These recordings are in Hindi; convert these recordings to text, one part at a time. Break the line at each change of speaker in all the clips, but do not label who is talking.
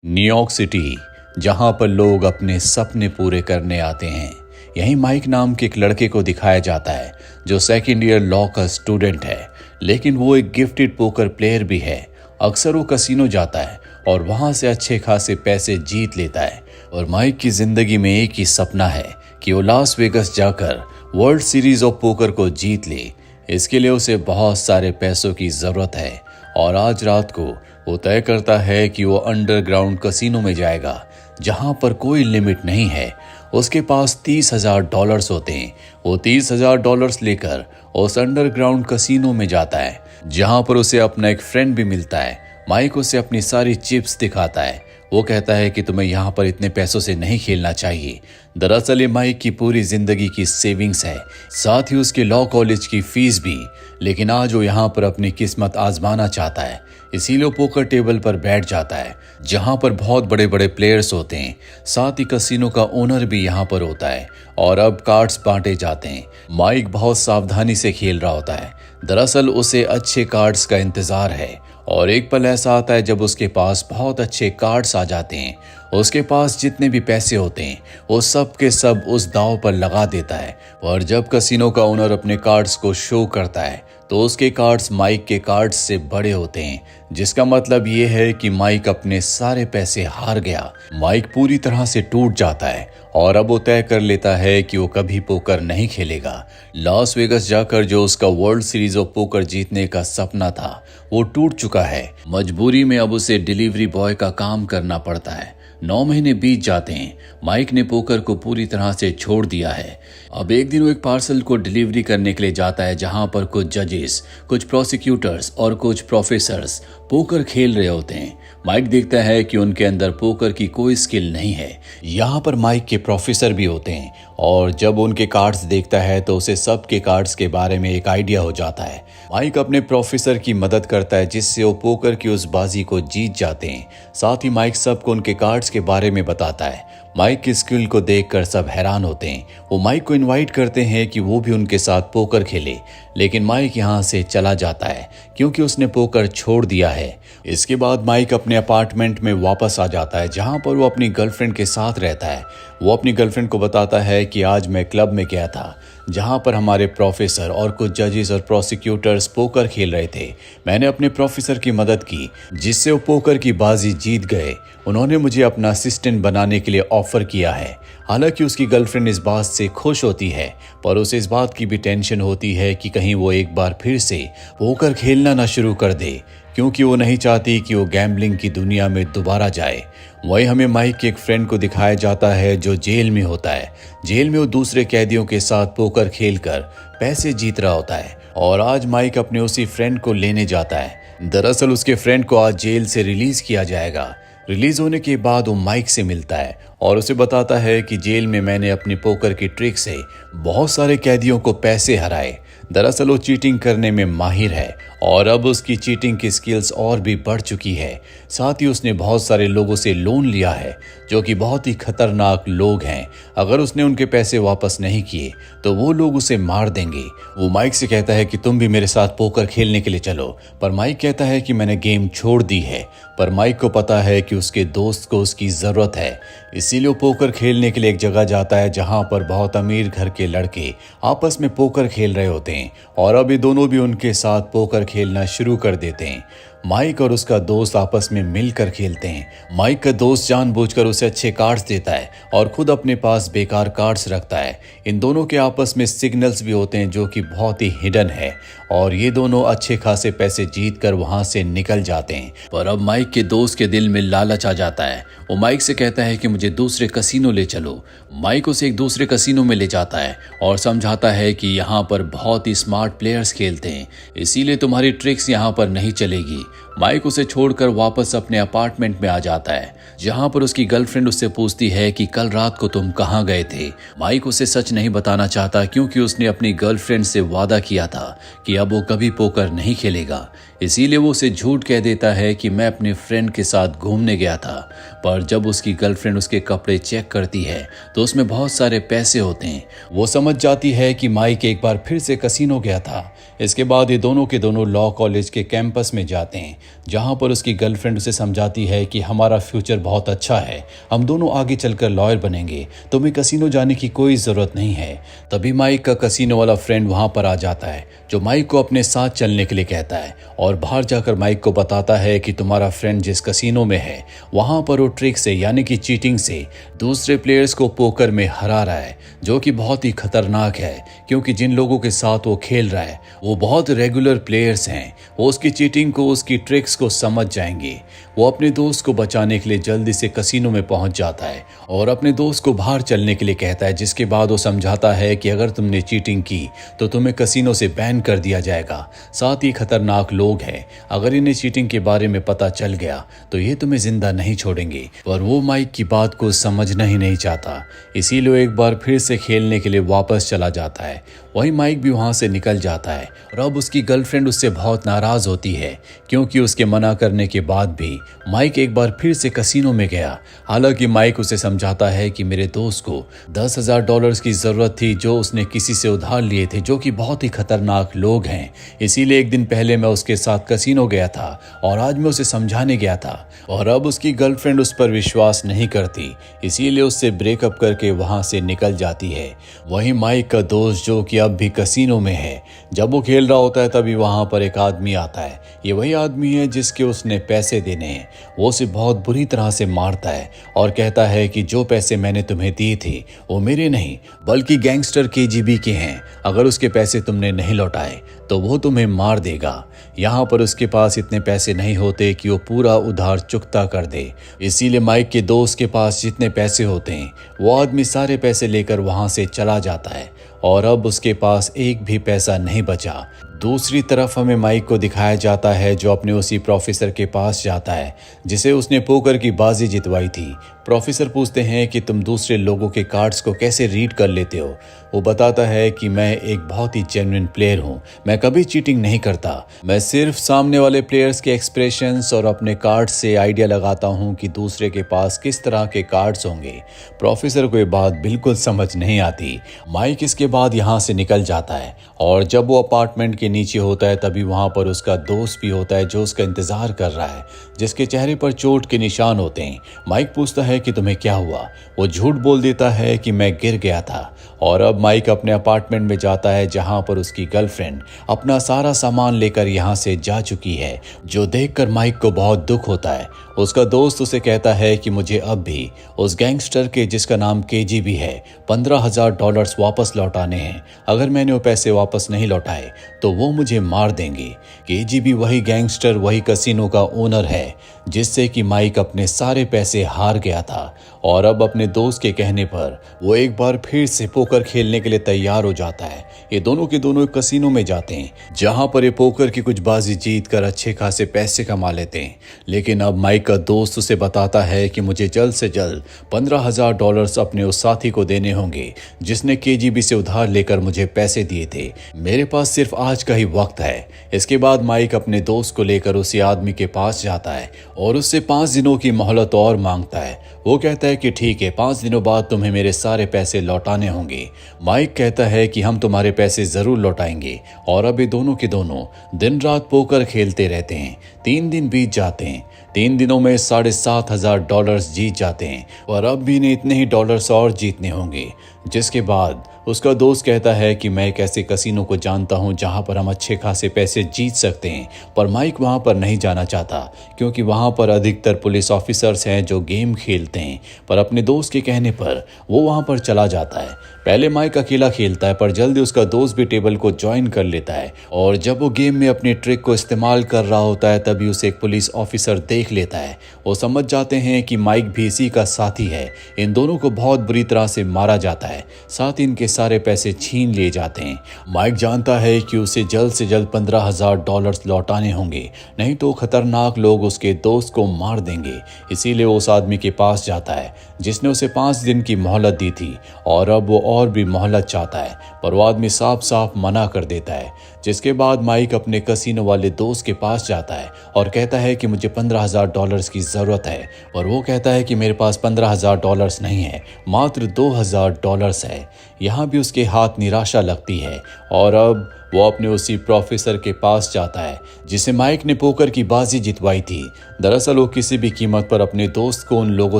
न्यूयॉर्क सिटी, जहां पर लोग अपने सपने पूरे करने आते हैं, यहीं माइक नाम के एक लड़के को दिखाया जाता है जो सेकेंड ईयर लॉ का स्टूडेंट है, लेकिन वो एक गिफ्टेड पोकर प्लेयर भी है। अक्सर वो कसिनो जाता है और वहां से अच्छे खासे पैसे जीत लेता है। और माइक की जिंदगी में एक ही सपना है कि वो लास वेगस जाकर वर्ल्ड सीरीज ऑफ पोकर को जीत ले। इसके लिए उसे बहुत सारे पैसों की जरूरत है और आज रात को वो तय करता है कि वो अंडरग्राउंड कसिनो में जाएगा जहां पर कोई लिमिट नहीं है। उसके पास $30,000 होते हैं। वो $30,000 लेकर उस अंडरग्राउंड कसिनो में जाता है जहां पर उसे अपना एक फ्रेंड भी मिलता है। माइक उसे अपनी सारी चिप्स दिखाता है। वो कहता है कि तुम्हें यहाँ पर इतने पैसों से नहीं खेलना चाहिए। दरअसल ये माइक की पूरी जिंदगी की सेविंग्स है, साथ ही उसके लॉ कॉलेज की फीस भी। लेकिन आज वो यहाँ पर अपनी किस्मत आजमाना चाहता है, इसीलिए वो पोकर टेबल पर बैठ जाता है जहाँ पर बहुत बड़े बड़े प्लेयर्स होते हैं। साथ ही कसिनो का ओनर भी यहाँ पर होता है और अब कार्ड्स बांटे जाते हैं। माइक बहुत सावधानी से खेल रहा होता है। दरअसल उसे अच्छे कार्ड्स का इंतजार है और एक पल ऐसा आता है जब उसके पास बहुत अच्छे कार्ड्स आ जाते हैं। उसके पास जितने भी पैसे होते हैं वो सब के सब उस दांव पर लगा देता है। और जब कसिनो का ओनर अपने कार्ड्स को शो करता है तो उसके कार्ड्स माइक के कार्ड्स से बड़े होते हैं, जिसका मतलब ये है कि माइक अपने सारे पैसे हार गया। माइक पूरी तरह से टूट जाता है और अब वो तय कर लेता है कि वो कभी पोकर नहीं खेलेगा। लॉस वेगस जाकर जो उसका वर्ल्ड सीरीज ऑफ पोकर जीतने का सपना था वो टूट चुका है। मजबूरी में अब उसे डिलीवरी बॉय का काम करना पड़ता है। 9 महीने बीत जाते हैं। माइक ने पोकर को पूरी तरह से छोड़ दिया है। अब एक दिन वो एक पार्सल को डिलीवरी करने के लिए जाता है जहां पर कुछ जजेस, कुछ प्रोसिक्यूटर्स और कुछ प्रोफेसर्स पोकर खेल रहे होते हैं। माइक देखता है कि उनके अंदर पोकर की कोई स्किल नहीं है। यहाँ पर माइक के प्रोफेसर भी होते हैं और जब उनके कार्ड्स देखता है तो उसे सबके कार्ड्स के बारे में एक आइडिया हो जाता है। माइक अपने प्रोफेसर की मदद करता है जिससे वो पोकर की उस बाजी को जीत जाते हैं। साथ ही माइक सबको उनके कार्ड्स के बारे में बताता है। माइक की स्किल को देखकर सब हैरान होते हैं। वो माइक को इनवाइट करते हैं कि वो भी उनके साथ पोकर खेले, लेकिन माइक यहाँ से चला जाता है क्योंकि उसने पोकर छोड़ दिया है। इसके बाद माइक अपने अपार्टमेंट में वापस आ जाता है जहाँ पर वो अपनी गर्लफ्रेंड के साथ रहता है। वो अपनी गर्लफ्रेंड को बताता है कि आज मैं क्लब में गया था जहाँ पर हमारे प्रोफेसर और कुछ जजेस और प्रोसिक्यूटर्स पोकर खेल रहे थे। मैंने अपने प्रोफेसर की मदद की जिससे वो पोकर की बाजी जीत गए। उन्होंने मुझे अपना असिस्टेंट बनाने के लिए ऑफर किया है। हालांकि उसकी गर्लफ्रेंड इस बात से खुश होती है, पर उसे इस बात की भी टेंशन होती है कि कहीं वो एक बार फिर से पोकर खेलना ना शुरू कर दे, क्योंकि वो नहीं चाहती कि वो गैम्बलिंग की दुनिया में दोबारा जाए। वहीं हमें माइक के एक फ्रेंड को दिखाया जाता है जो जेल में होता है। जेल में वो दूसरे कैदियों के साथ पोकर खेलकर पैसे जीत रहा होता है और आज माइक अपने उसी फ्रेंड को लेने जाता है। दरअसल उसके फ्रेंड को आज जेल से रिलीज किया जाएगा। रिलीज होने के बाद वो माइक से मिलता है और उसे बताता है कि जेल में मैंने अपनी पोकर की ट्रिक से बहुत सारे कैदियों को पैसे हराए। दरअसल वो चीटिंग करने में माहिर है और अब उसकी चीटिंग की स्किल्स और भी बढ़ चुकी है। साथ ही उसने बहुत सारे लोगों से लोन लिया है जो कि बहुत ही खतरनाक लोग हैं। अगर उसने उनके पैसे वापस नहीं किए तो वो लोग उसे मार देंगे। वो माइक से कहता है कि तुम भी मेरे साथ पोकर खेलने के लिए चलो, पर माइक कहता है कि मैंने गेम छोड़ दी है। पर माइक को पता है कि उसके दोस्त को उसकी जरूरत है, इसीलिए वो पोकर खेलने के लिए एक जगह जाता है जहां पर बहुत अमीर घर के लड़के आपस में पोकर खेल रहे होते हैं और अभी दोनों भी उनके साथ पोकर खेलना शुरू कर देते हैं। माइक और उसका दोस्त आपस में मिलकर खेलते हैं। माइक का दोस्त जानबूझकर उसे अच्छे कार्ड्स देता है और खुद अपने पास बेकार कार्ड्स रखता है। इन दोनों के आपस में सिग्नल्स भी होते हैं जो कि बहुत ही हिडन है और ये दोनों अच्छे खासे पैसे जीतकर वहां से निकल जाते हैं। पर अब माइक के दोस्त के दिल में लालच आ जाता है। वो माइक से कहता है कि मुझे दूसरे कसिनो ले चलो। माइक उसे एक दूसरे कसिनो में ले जाता है और समझाता है कि यहाँ पर बहुत ही स्मार्ट प्लेयर्स खेलते हैं, इसीलिए तुम्हारी ट्रिक्स यहाँ पर नहीं चलेगी। माइक उसे छोड़कर वापस अपने अपार्टमेंट में आ जाता है जहां पर उसकी गर्लफ्रेंड उससे पूछती है कि कल रात को तुम कहां गए थे। माइक उसे सच नहीं बताना चाहता क्योंकि उसने अपनी गर्लफ्रेंड से वादा किया था कि अब वो कभी पोकर नहीं खेलेगा। इसीलिए वो उसे झूठ कह देता है कि मैं अपने फ्रेंड के साथ घूमने गया था। पर जब उसकी गर्लफ्रेंड उसके कपड़े चेक करती है तो उसमें बहुत सारे पैसे होते हैं। वो समझ जाती है कि माइक एक बार फिर से कसीनो गया था। इसके बाद ये दोनों के दोनों लॉ कॉलेज के कैंपस में जाते हैं, जहां पर उसकी गर्लफ्रेंड उसे समझाती है कि हमारा फ्यूचर बहुत अच्छा है, हम दोनों आगे चलकर लॉयर बनेंगे, तुम्हें कसीनो जाने की कोई ज़रूरत नहीं है। तभी माइक का कसीनो वाला फ्रेंड वहां पर आ जाता है, जो माइक को अपने साथ चलने के लिए कहता है और बाहर जाकर माइक को बताता है कि तुम्हारा फ्रेंड जिस कसीनो में है वहां पर वो ट्रिक से यानी कि चीटिंग से दूसरे प्लेयर्स को पोकर में हरा रहा है, जो कि बहुत ही खतरनाक है क्योंकि जिन लोगों के साथ वो खेल रहा है वो बहुत रेगुलर प्लेयर्स हैं। वो उसकी चीटिंग को, उसकी ट्रिक्स को समझ जाएंगे। वो अपने दोस्त को बचाने के लिए जल्दी से कसीनो में पहुंच जाता है और अपने दोस्त को बाहर चलने के लिए कहता है, जिसके बाद वो समझाता है कि अगर तुमने चीटिंग की तो तुम्हें कसीनो से बैन कर दिया जाएगा। साथ ही खतरनाक लोग हैं, अगर इन्हें चीटिंग के बारे में पता चल गया तो ये तुम्हें जिंदा नहीं छोड़ेंगे। पर वो माइक की बात को समझना ही नहीं चाहता, इसीलिए एक बार फिर से खेलने के लिए वापस चला जाता है। वहीं माइक भी वहां से निकल जाता है और अब उसकी गर्लफ्रेंड उससे बहुत नाराज होती है क्योंकि उसके मना करने के बाद भी माइक एक बार फिर से कसीनो में गया। हालांकि माइक उसे समझाता है कि मेरे दोस्त को $10,000 की जरूरत थी जो उसने किसी से उधार लिए थे, जो कि बहुत ही खतरनाक लोग हैं। इसीलिए एक दिन पहले मैं उसके साथ कसीनो गया था और आज मैं उसे समझाने गया था। और अब उसकी गर्लफ्रेंड उस पर विश्वास नहीं करती, इसीलिए उससे ब्रेकअप करके वहां से निकल जाती है। वहीं माइक का दोस्त जो कि अब भी कसीनो में है, जब वो खेल रहा होता है तभी वहां पर एक आदमी आता है। ये वही आदमी है जिसके उसने पैसे देने हैं। वो उसे बहुत बुरी तरह से मारता है और कहता है कि जो पैसे मैंने तुम्हें दिए थे वो मेरे नहीं बल्कि गैंगस्टर केजीबी के हैं। अगर उसके पैसे तुमने नहीं लौटाए तो वो तुम्हें मार देगा। यहाँ पर उसके पास इतने पैसे नहीं होते कि वो पूरा उधार चुकता कर दे। इसीलिए माइक के दोस्त के पास जितने पैसे होते हैं वो आदमी सारे पैसे लेकर वहां से चला जाता है और अब उसके पास एक भी पैसा नहीं बचा। दूसरी तरफ हमें माइक को दिखाया जाता है जो अपने उसी प्रोफेसर के पास जाता है जिसे उसने पोकर की बाजी जितवाई थी। प्रोफेसर पूछते हैं कि तुम दूसरे लोगों के कार्ड्स को कैसे रीड कर लेते हो। वो बताता है कि मैं एक बहुत ही जेन्युइन प्लेयर हूँ, मैं कभी चीटिंग नहीं करता, मैं सिर्फ सामने वाले प्लेयर्स के एक्सप्रेशंस और अपने कार्ड्स से आइडिया लगाता हूँ कि दूसरे के पास किस तरह के कार्ड्स होंगे। प्रोफेसर को ये बात बिल्कुल समझ नहीं आती। माइक इसके बाद यहाँ से निकल जाता है और जब वो अपार्टमेंट के नीचे होता है तभी वहां पर उसका दोस्त भी होता है जो उसका इंतजार कर रहा है, जिसके चेहरे पर चोट के निशान होते हैं। माइक पूछता है कि तुम्हें क्या हुआ। वो झूठ बोल देता है कि मैं गिर गया था। और अब माइक अपने अपार्टमेंट में जाता है जहां पर उसकी गर्लफ्रेंड अपना सारा सामान लेकर यहां से जा चुकी है, जो देखकर माइक को बहुत दुख होता है। उसका दोस्त उसे कहता है कि मुझे अब भी उस गैंगस्टर के जिसका नाम केजीबी है $15,000 वापस लौटाने हैं। अगर मैंने वो पैसे वापस नहीं लौटाए तो वो मुझे मार देंगे। केजीबी वही गैंगस्टर, वही कसिनो का ओनर है जिससे कि माइक अपने सारे पैसे हार गया था। और अब अपने दोस्त के कहने पर वो एक बार फिर से पोकर खेलने के लिए तैयार हो जाता है। ये दोनों के दोनों कसिनो में जाते हैं जहां पर ये पोकर की कुछ बाजी जीत कर अच्छे खासे पैसे कमा लेते हैं। लेकिन अब माइक का दोस्त उसे बताता है कि मुझे जल्द से जल्द $15,000 अपने उस साथी को देने होंगे जिसने केजीबी से उधार लेकर मुझे पैसे दिए थे। मेरे पास सिर्फ आज का ही वक्त है। इसके बाद माइक अपने दोस्त को लेकर उसी आदमी के पास जाता है और उससे 5 दिनों की मोहलत और मांगता है। वो कहता है कि ठीक है, 5 दिनों बाद तुम्हें मेरे सारे पैसे लौटाने होंगे। माइक कहता है कि हम तुम्हारे पैसे जरूर लौटाएंगे। और अब ये दोनों के दोनों दिन रात पोकर खेलते रहते हैं। 3 दिन बीत जाते हैं। 3 दिनों में $7,500 जीत जाते हैं और अब भी इन्हें इतने ही डॉलर्स और जीतने होंगे। जिसके बाद उसका दोस्त कहता है कि मैं एक ऐसे कसिनो को जानता हूं जहां पर हम अच्छे खासे पैसे जीत सकते हैं। पर माइक वहां पर नहीं जाना चाहता क्योंकि वहां पर अधिकतर पुलिस ऑफिसर्स हैं जो गेम खेलते हैं। पर अपने दोस्त के कहने पर वो वहां पर चला जाता है। पहले माइक अकेला खेलता है पर जल्दी उसका दोस्त भी टेबल को ज्वाइन कर लेता है। और जब वो गेम में अपने ट्रिक को इस्तेमाल कर रहा होता है तभी उसे एक पुलिस ऑफिसर देख लेता है। वो समझ जाते हैं कि माइक भी इसी का साथी है। इन दोनों को बहुत बुरी तरह से मारा जाता है। साथ ही इनके सारे पैसे छीन लिए जाते हैं। माइक जानता है कि उसे जल्द से जल्द $15,000 लौटाने होंगे, नहीं तो खतरनाक लोग उसके दोस्त को मार देंगे। इसीलिए वो उस आदमी के पास जाता है जिसने उसे 5 दिन की मोहलत दी थी और अब वो और भी मोहलत चाहता है, पर वो आदमी साफ साफ मना कर देता है। जिसके बाद माइक अपने कसिनो वाले दोस्त के पास जाता है और कहता है कि मुझे $15,000 की ज़रूरत है, और वो कहता है कि मेरे पास $15,000 नहीं है, मात्र $2,000 है। यहाँ भी उसके हाथ निराशा लगती है और अब वो अपने उसी प्रोफेसर के पास जाता है जिसे माइक ने पोकर की बाजी जितवाई थी। दरअसल वो किसी भी कीमत पर अपने दोस्त को उन लोगों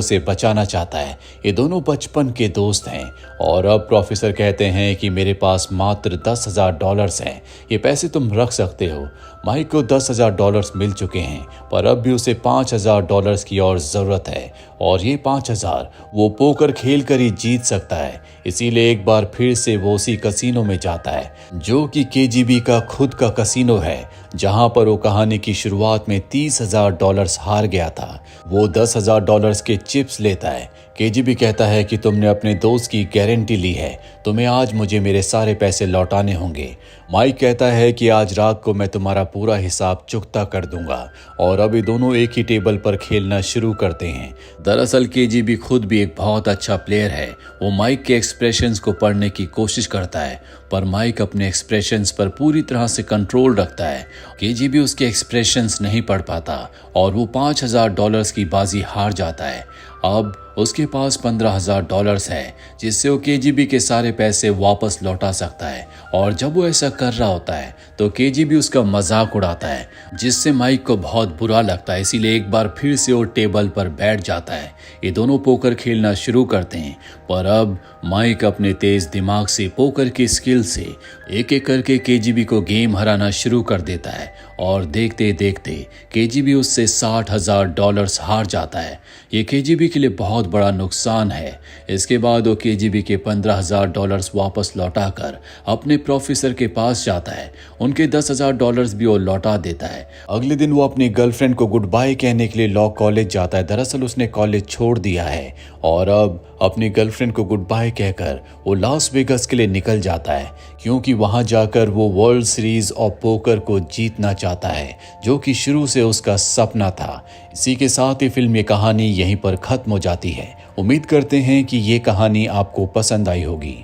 से बचाना चाहता है। ये दोनों बचपन के दोस्त हैं और अब प्रोफेसर कहते हैं कि मेरे पास मात्र $10,000 हैं, ये पैसे तुम रख सकते हो। माइक को $10,000 मिल चुके हैं, पर अब भी उसे $5,000 की और ज़रूरत है, और ये 5,000 वो पोकर खेल कर ही जीत सकता है। इसीलिए एक बार फिर से वो उसी कसिनो में जाता है जो कि केजीबी का खुद का कसिनो है, जहां पर वो कहानी की शुरुआत में $30,000 हार गया था। वो $10,000 के चिप्स लेता है। केजीबी कहता है कि तुमने अपने दोस्त की गारंटी ली है, तुम्हें आज मुझे मेरे सारे पैसे लौटाने होंगे। माइक कहता है कि आज रात को मैं तुम्हारा पूरा हिसाब चुकता कर दूंगा, और अभी दोनों एक ही टेबल पर खेलना शुरू करते हैं। दरअसल केजीबी खुद भी एक बहुत अच्छा प्लेयर है। वो माइक के एक्सप्रेशंस को पढ़ने की कोशिश करता है, पर माइक अपने एक्सप्रेशंस पर पूरी तरह से कंट्रोल रखता है। केजीबी उसके एक्सप्रेशंस नहीं पढ़ पाता और वो $5,000 की बाजी हार जाता है। अब उसके पास $15,000 है, जिससे वो केजीबी के सारे पैसे वापस लौटा सकता है। और जब वो ऐसा कर रहा होता है तो केजीबी उसका मजाक उड़ाता है, जिससे माइक को बहुत बुरा लगता है। इसीलिए एक बार फिर से वो टेबल पर बैठ जाता है। ये दोनों पोकर खेलना शुरू करते हैं, पर अब माइक अपने तेज दिमाग से पोकर की स्किल से एक एक करके केजीबी को गेम हराना शुरू कर देता है, और देखते देखते केजीबी उससे $60,000 हार जाता है। ये केजीबी के लिए बहुत बड़ा नुकसान है। इसके बाद वो केजीबी के $15,000 वापस लौटाकर अपने प्रोफेसर के पास जाता है। उनके $10,000 भी वो लौटा देता है। अगले दिन वो अपनी गर्लफ्रेंड को गुड बाय कहने के लिए लॉ कॉलेज जाता है। दरअसल उसने कॉलेज छोड़ दिया है और अब अपनी गर्लफ्रेंड को गुड बाय कहकर वो लास वेगास के लिए निकल जाता है, क्योंकि वहां जाकर वो वर्ल्ड सीरीज ऑफ पोकर को जीतना चाहता है, जो कि शुरू से उसका सपना था। इसी के साथ ही फिल्म ये कहानी यहीं पर खत्म हो जाती है। उम्मीद करते हैं कि ये कहानी आपको पसंद आई होगी।